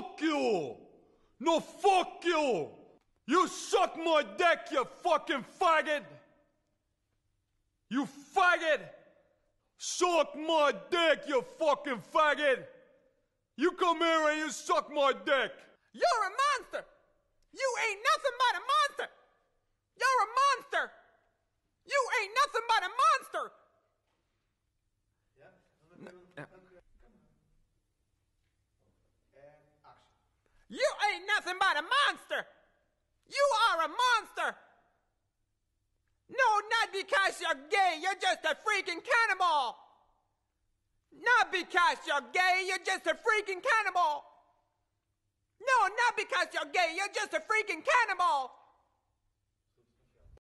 fuck you! No, fuck you! You suck my dick, you fucking faggot! You faggot! Suck my dick, you fucking faggot! You come here and you suck my dick! You're a monster! You ain't nothing but a monster! You're a monster! You ain't nothing but a monster! You ain't nothing but a monster! You are a monster! No, not because you're gay, you're just a freaking cannibal! Not because you're gay, you're just a freaking cannibal! No, not because you're gay, you're just a freaking cannibal!